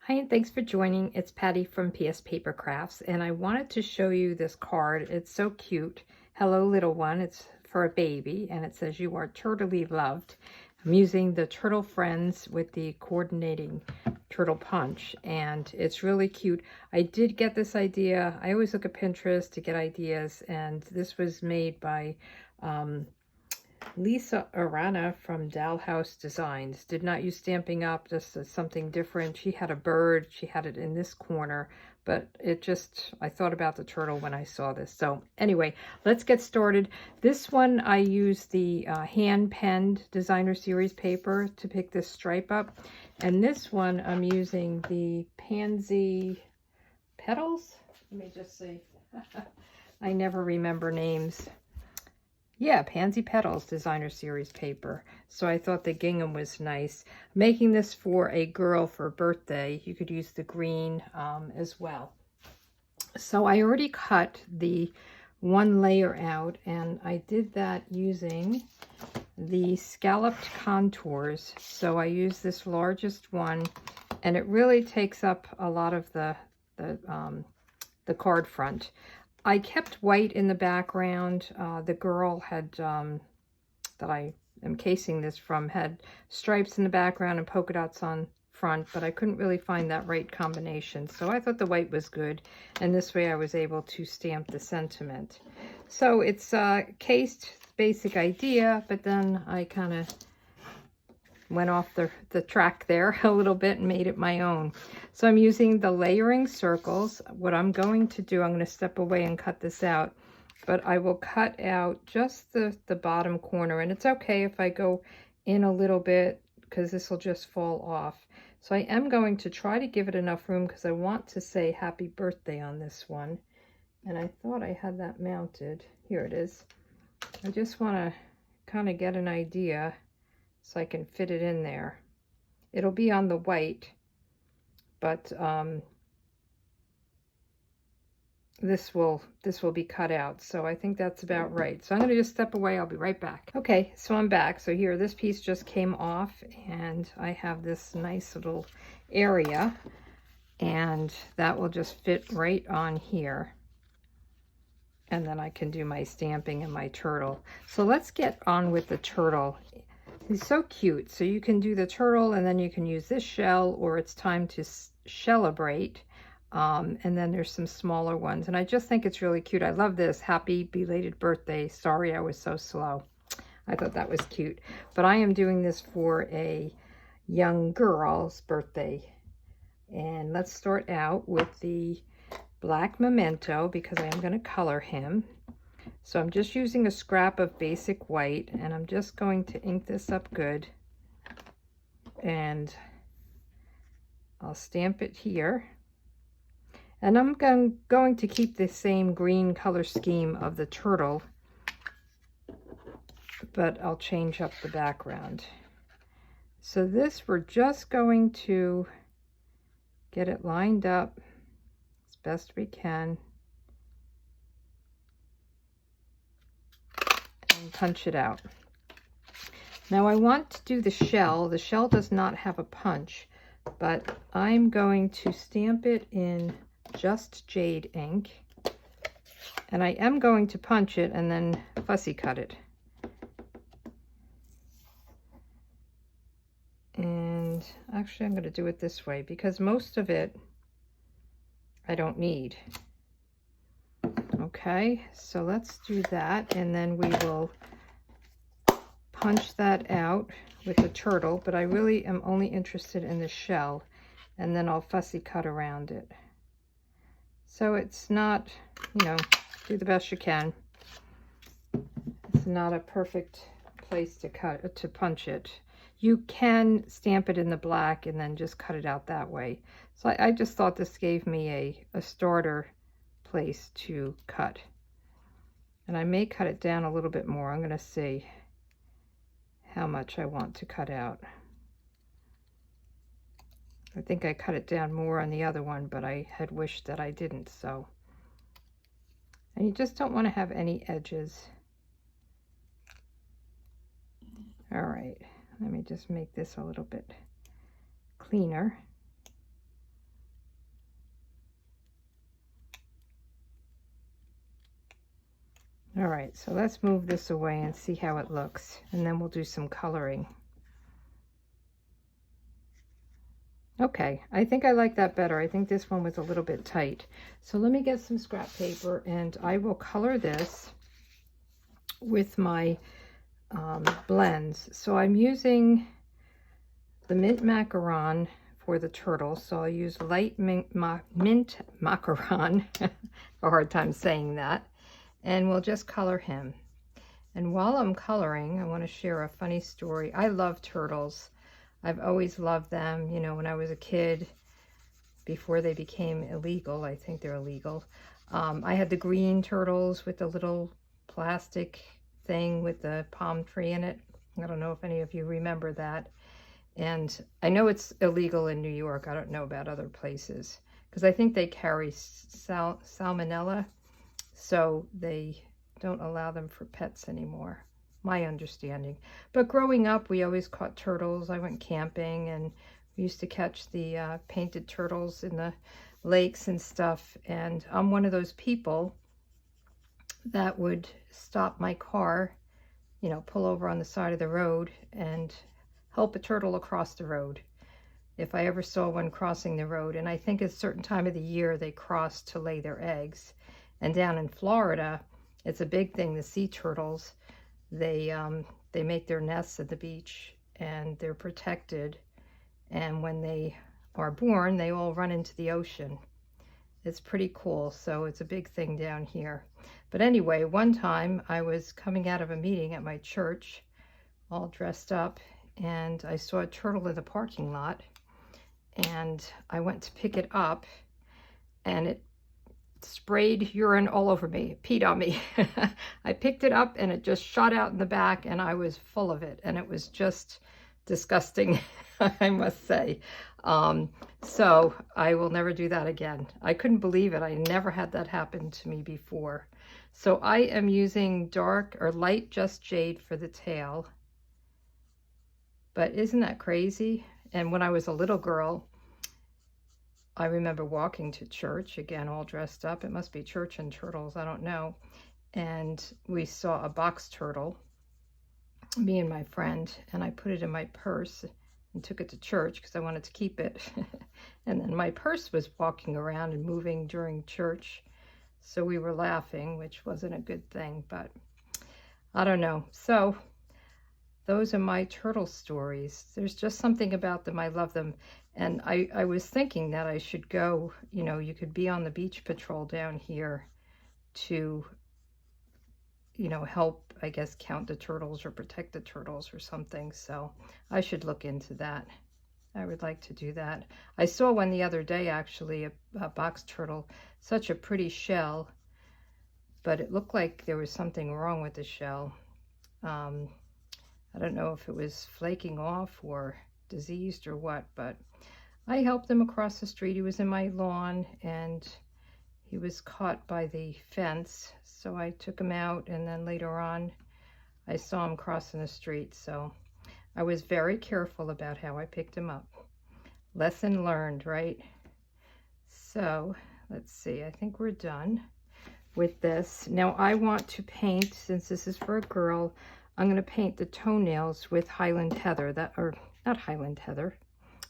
Hi, and thanks for joining. It's Patty from PS Paper Crafts, and I wanted to show you this card. It's so cute. Hello, little one. It's for a baby, and it says, "You are turtly loved." I'm using the Turtle Friends with the coordinating turtle punch, and it's really cute. I did get this idea. I always look at Pinterest to get ideas, and this was made by Lisa Arana from Doll House Designs. Did not use Stampin' Up, just as something different. She had a bird, she had it in this corner, but I thought about the turtle when I saw this. So anyway, let's get started. This one, I used the hand-penned designer series paper to pick this stripe up. And this one, I'm using the Pansy Petals. Let me just see. I never remember names. Yeah, Pansy Petals designer series paper. So I thought the gingham was nice. Making this for a girl for birthday. You could use the green as well. So I already cut the one layer out, and I did that using the scalloped contours. So I use this largest one, and it really takes up a lot of the card front. I kept white in the background. The girl had, that I am casing this from, had stripes in the background and polka dots on front, but I couldn't really find that right combination. So I thought the white was good, and this way I was able to stamp the sentiment. So it's cased, basic idea, but then I kind of went off the track there a little bit and made it my own. So I'm using the layering circles. What I'm going to do, I'm going to step away and cut this out, but I will cut out just the bottom corner, and it's okay if I go in a little bit because this will just fall off. So I am going to try to give it enough room because I want to say happy birthday on this one, and I thought I had that mounted. Here it is. I just want to kind of get an idea so I can fit it in there. It'll be on the white, but this will be cut out. So I think that's about right. So I'm going to just step away. I'll be right back. Okay, so I'm back. So here, this piece just came off, and I have this nice little area, and that will just fit right on here. And then I can do my stamping and my turtle. So let's get on with the turtle. He's so cute. So you can do the turtle, and then you can use this shell, or it's time to celebrate. And then there's some smaller ones. And I just think it's really cute. I love this. Happy belated birthday. Sorry I was so slow. I thought that was cute. But I am doing this for a young girl's birthday. And let's start out with the black memento because I am going to color him. So I'm just using a scrap of basic white, and I'm just going to ink this up good, and I'll stamp it here. And I'm going to keep the same green color scheme of the turtle, but I'll change up the background. So this, we're just going to get it lined up as best we can and punch it out. Now I want to do the shell. The shell does not have a punch, but I'm going to stamp it in just jade ink, and I am going to punch it and then fussy cut it. And actually I'm going to do it this way because most of it I don't need. Okay, so let's do that, and then we will punch that out with the turtle, but I really am only interested in the shell, and then I'll fussy cut around it. So it's not, do the best you can. It's not a perfect place to punch it. You can stamp it in the black and then just cut it out that way. So I just thought this gave me a starter place to cut. And I may cut it down a little bit more. I'm going to see how much I want to cut out. I think I cut it down more on the other one, but I had wished that I didn't. So, and you just don't want to have any edges. All right, let me just make this a little bit cleaner. All right, so let's move this away and see how it looks, and then we'll do some coloring. Okay, I think I like that better. I think this one was a little bit tight. So let me get some scrap paper and I will color this with my blends. So I'm using the mint macaron for the turtle. So I'll use light mint macaron. A hard time saying that. And we'll just color him. And while I'm coloring, I want to share a funny story. I love turtles. I've always loved them. You know, when I was a kid, before they became illegal, I think they're illegal, I had the green turtles with the little plastic thing with the palm tree in it. I don't know if any of you remember that. And I know it's illegal in New York. I don't know about other places because I think they carry salmonella, so they don't allow them for pets anymore, my understanding. But growing up, we always caught turtles. I went camping and we used to catch the painted turtles in the lakes and stuff. And I'm one of those people that would stop my car, you know, pull over on the side of the road and help a turtle across the road if I ever saw one crossing the road. And I think at a certain time of the year they cross to lay their eggs. And down in Florida, it's a big thing, the sea turtles. They make their nests at the beach and they're protected. And when they are born, they all run into the ocean. It's pretty cool. So it's a big thing down here. But anyway, one time I was coming out of a meeting at my church, all dressed up, and I saw a turtle in the parking lot. And I went to pick it up, and it sprayed urine all over me. It peed on me. I picked it up and it just shot out in the back and I was full of it and it was just disgusting, I must say. So I will never do that again. I couldn't believe it. I never had that happen to me before. So I am using dark or light Just Jade for the tail. But isn't that crazy? And when I was a little girl, I remember walking to church, again, all dressed up. It must be church and turtles, I don't know. And we saw a box turtle, me and my friend, and I put it in my purse and took it to church because I wanted to keep it. And then my purse was walking around and moving during church. So we were laughing, which wasn't a good thing, but I don't know. So those are my turtle stories. There's just something about them. I love them. And I was thinking that I should go, you know, you could be on the beach patrol down here to, you know, help, I guess, count the turtles or protect the turtles or something. So I should look into that. I would like to do that. I saw one the other day, actually, a box turtle, such a pretty shell, but it looked like there was something wrong with the shell. I don't know if it was flaking off or diseased or what, but I helped him across the street. He was in my lawn and he was caught by the fence. So I took him out and then later on I saw him crossing the street. So I was very careful about how I picked him up. Lesson learned, right? So let's see, I think we're done with this. Now I want to paint, since this is for a girl, I'm going to paint the toenails with Highland Heather, or not Highland Heather.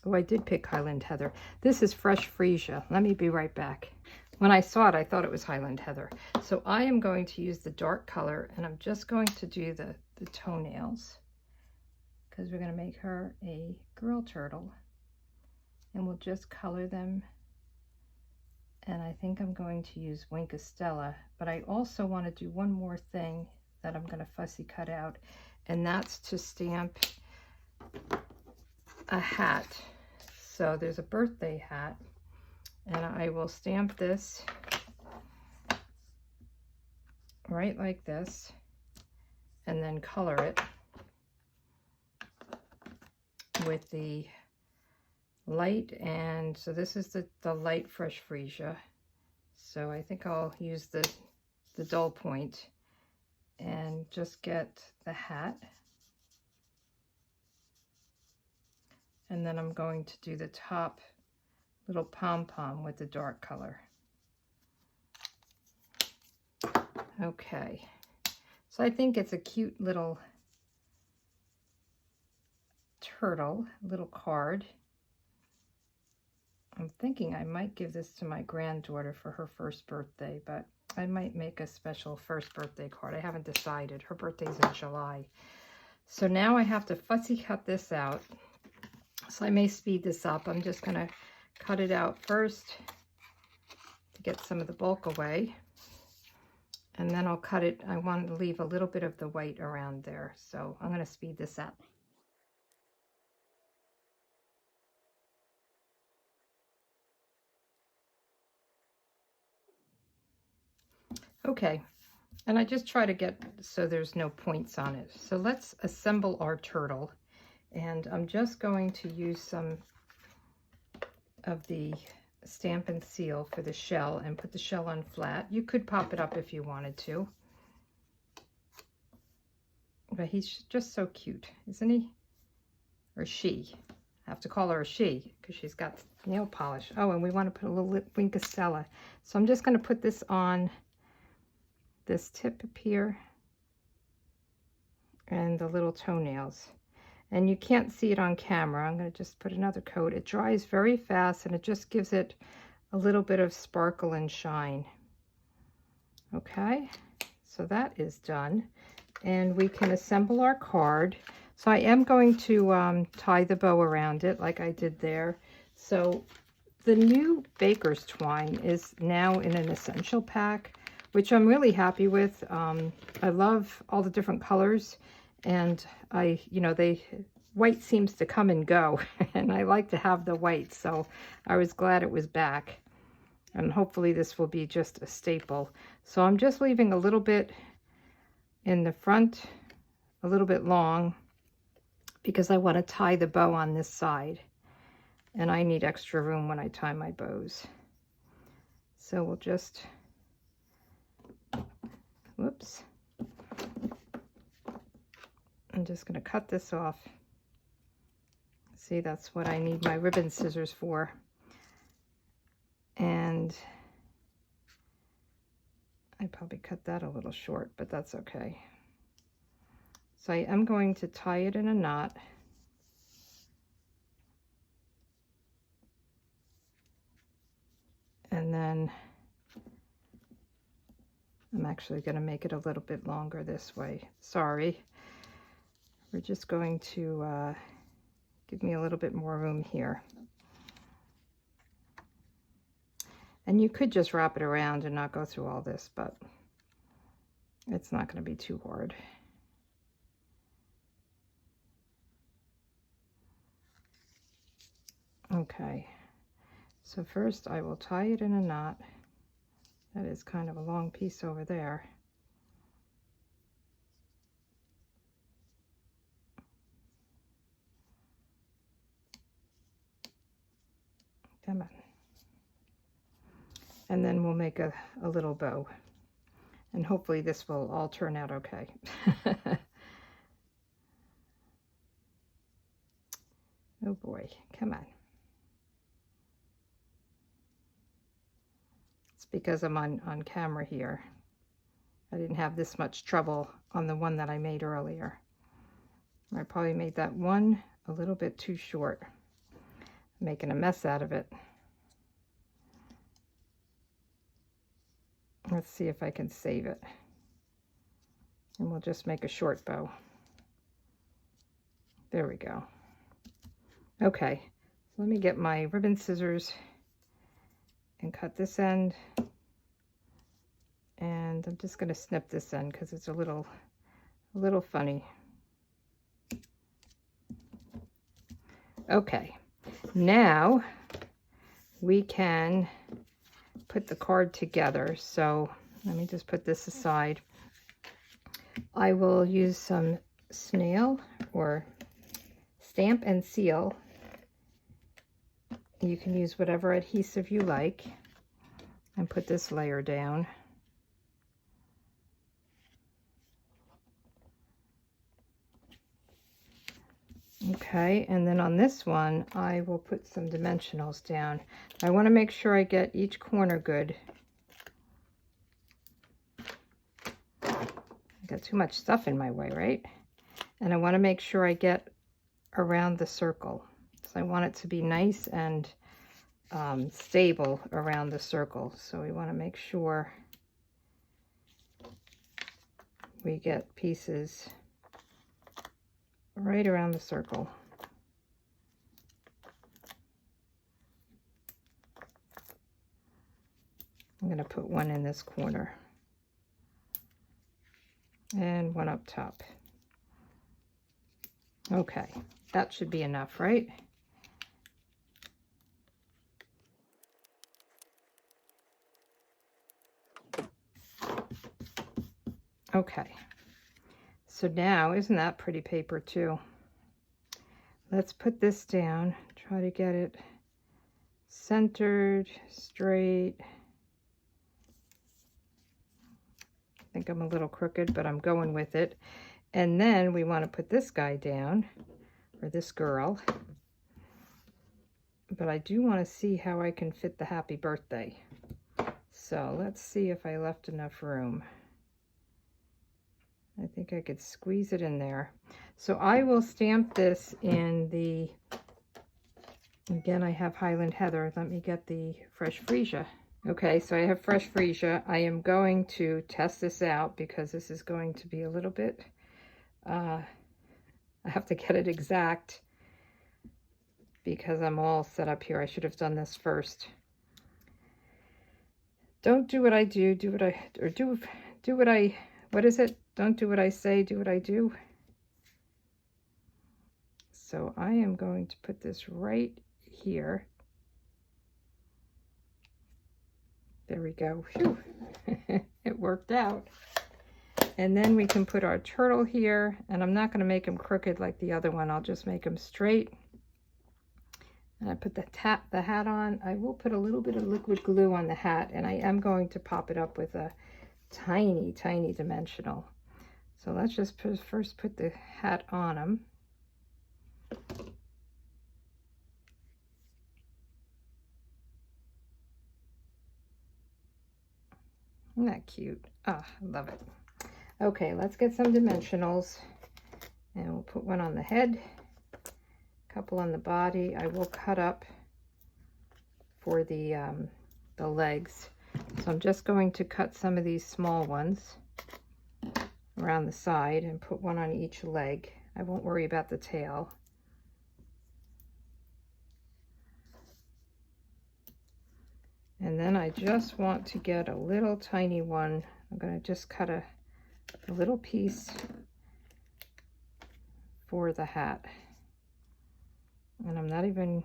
Oh, I did pick Highland Heather. This is Fresh Freesia. Let me be right back. When I saw it, I thought it was Highland Heather. So I am going to use the dark color, and I'm just going to do the toenails, because we're going to make her a girl turtle. And we'll just color them. And I think I'm going to use Wink Stella, but I also want to do one more thing that I'm going to fussy cut out, and that's to stamp a hat. So there's a birthday hat, and I will stamp this right like this and then color it with the light. And so this is the light Fresh Freesia, so I think I'll use the dull point and just get the hat, and then I'm going to do the top little pom-pom with the dark color. Okay, So I think it's a cute little turtle, little card. I'm thinking I might give this to my granddaughter for her first birthday, but I might make a special first birthday card. I haven't decided. Her birthday's in July. So now I have to fussy cut this out. So I may speed this up. I'm just going to cut it out first to get some of the bulk away. And then I'll cut it. I want to leave a little bit of the white around there. So I'm going to speed this up. Okay, and I just try to get so there's no points on it. So let's assemble our turtle. And I'm just going to use some of the Stampin' Seal for the shell and put the shell on flat. You could pop it up if you wanted to. But he's just so cute, isn't he? Or she. I have to call her a she because she's got nail polish. Oh, and we want to put a little Wink of Stella. So I'm just going to put this on this tip up here and the little toenails. And you can't see it on camera. I'm going to just put another coat. It dries very fast and it just gives it a little bit of sparkle and shine. Okay, so that is done. And we can assemble our card. So I am going to tie the bow around it like I did there. So the new Baker's Twine is now in an essential pack, which I'm really happy with. I love all the different colors. And white seems to come and go, and I like to have the white, so I was glad it was back. And hopefully this will be just a staple. So I'm just leaving a little bit in the front, a little bit long, because I want to tie the bow on this side. And I need extra room when I tie my bows. So we'll just, whoops. I'm just going to cut this off. See, that's what I need my ribbon scissors for. And I probably cut that a little short, but that's okay. So I am going to tie it in a knot. And then I'm actually going to make it a little bit longer this way. Sorry. We're just going to give me a little bit more room here. And you could just wrap it around and not go through all this, but it's not going to be too hard. Okay, so first I will tie it in a knot. That is kind of a long piece over there. Come on. And then we'll make a little bow. And hopefully this will all turn out okay. Oh boy, come on. It's because I'm on camera here. I didn't have this much trouble on the one that I made earlier. I probably made that one a little bit too short. Making a mess out of it. Let's see if I can save it. And we'll just make a short bow. There we go. Okay, so let me get my ribbon scissors and cut this end. And I'm just going to snip this end because it's a little funny. Okay. Now we can put the card together. So let me just put this aside. I will use some snail or Stampin' Seal. You can use whatever adhesive you like and put this layer down. Okay, and then on this one, I will put some dimensionals down. I want to make sure I get each corner good. I got too much stuff in my way, right? And I want to make sure I get around the circle. So I want it to be nice and stable around the circle. So we want to make sure we get pieces right around the circle. I'm going to put one in this corner and one up top. Okay, that should be enough, right? Okay, so now, isn't that pretty paper too? Let's put this down, try to get it centered, straight. I think I'm a little crooked, but I'm going with it. And then we want to put this guy down, or this girl. But I do want to see how I can fit the happy birthday. So let's see if I left enough room. I think I could squeeze it in there. So I will stamp this in the, again, I have Highland Heather. Let me get the Fresh Freesia. Okay, so I have Fresh Freesia. I am going to test this out because this is going to be a little bit, I have to get it exact because I'm all set up here. I should have done this first. Don't do what I do, do what I, or do what I, what is it? Don't do what I say, do what I do. So I am going to put this right here. There we go. Phew. It worked out. And then we can put our turtle here, and I'm not going to make him crooked like the other one. I'll just make him straight. And I put the hat on. I will put a little bit of liquid glue on the hat, and I am going to pop it up with a tiny, tiny dimensional. So let's just first put the hat on him. Isn't that cute? Ah, I love it. Okay, let's get some dimensionals. And we'll put one on the head, a couple on the body. I will cut up for the legs. So I'm just going to cut some of these small ones around the side and put one on each leg. I won't worry about the tail. And then I just want to get a little tiny one. I'm going to just cut a little piece for the hat. And I'm not even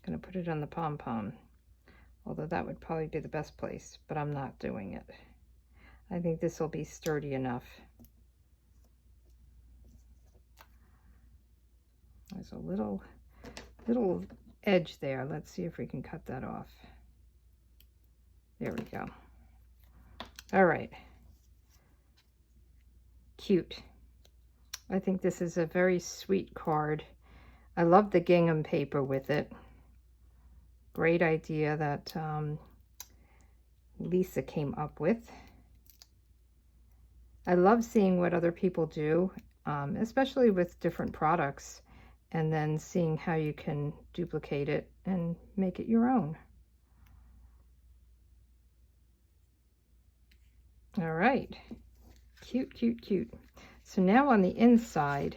going to put it on the pom-pom, although that would probably be the best place, but I'm not doing it. I think this will be sturdy enough. There's a little edge there. Let's see if we can cut that off. There we go. All right. Cute. I think this is a very sweet card. I love the gingham paper with it. Great idea that Lisa came up with. I love seeing what other people do, especially with different products, and then seeing how you can duplicate it and make it your own. All right, cute, cute, cute. So now on the inside,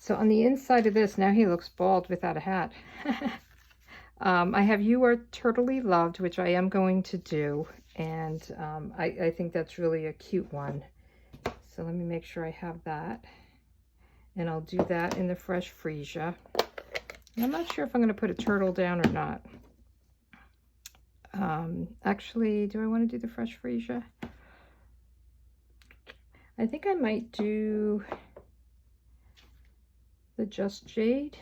of this, now he looks bald without a hat. I have You Are Turtly Loved, which I am going to do, and I think that's really a cute one. So let me make sure I have that, and I'll do that in the Fresh Freesia. I'm not sure if I'm going to put a turtle down or not. Actually, do I want to do the Fresh Freesia? I think I might do the Just Jade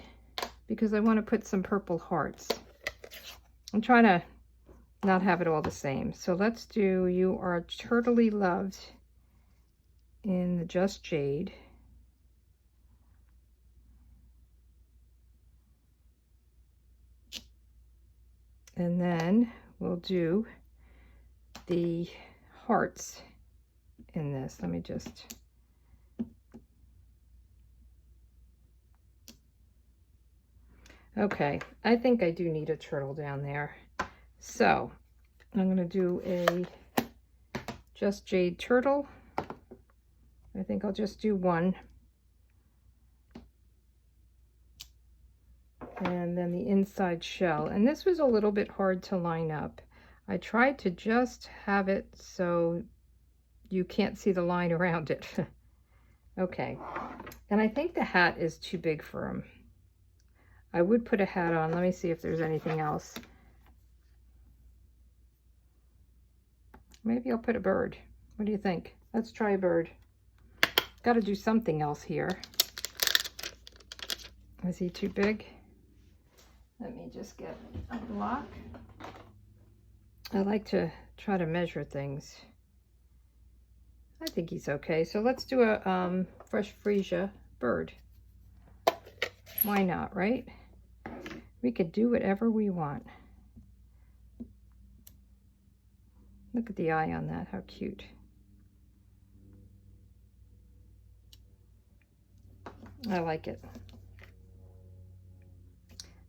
because I want to put some purple hearts. I'm trying to not have it all the same. So let's do You Are Turtly Loved in the Just Jade. And then we'll do the hearts in this. Let me just... Okay, I think I do need a turtle down there. So I'm going to do a Just Jade turtle. I think I'll just do one. And then the inside shell. And this was a little bit hard to line up. I tried to just have it so you can't see the line around it. Okay. And I think the hat is too big for him. I would put a hat on. Let me see if there's anything else. Maybe I'll put a bird. What do you think? Let's try a bird. Got to do something else here. Is he too big? Let me just get a block. I like to try to measure things. I think he's okay. So let's do a fresh freesia bird. Why not, right? We could do whatever we want. Look at the eye on that, how cute. I like it.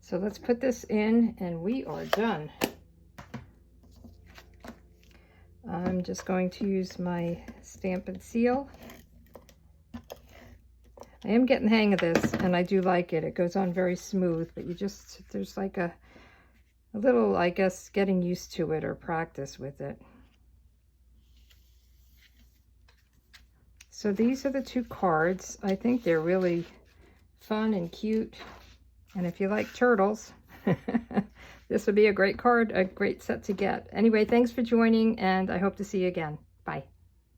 So let's put this in and we are done. I'm just going to use my Stampin' Seal. I am getting the hang of this and I do like it. It goes on very smooth, but you just, there's like a little, I guess, getting used to it or practice with it. So these are the two cards. I think they're really fun and cute. And if you like turtles, this would be a great card, a great set to get. Anyway, thanks for joining, and I hope to see you again. Bye.